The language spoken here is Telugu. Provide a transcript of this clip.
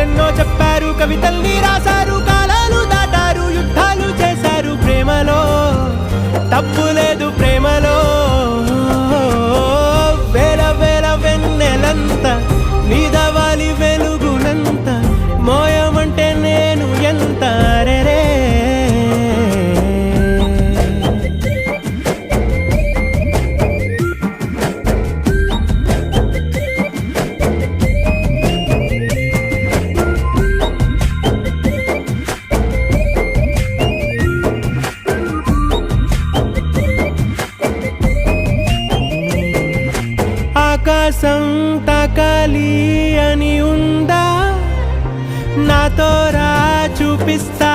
కథలెన్నో చెప్పారు, కవితల్ని రాశారు, కాలాలు దాటారు, యుద్ధాలు చేశారు. ప్రేమలో తప్పు లేదు, ప్రేమలో వేల వేల వెన్నెలంత నీదవాలి వెలుగునంత, మోయమంటే నేను ఎంత రే. ఆకాశం తాకాలి అని ఉందా, నాతో రా చూపిస్తా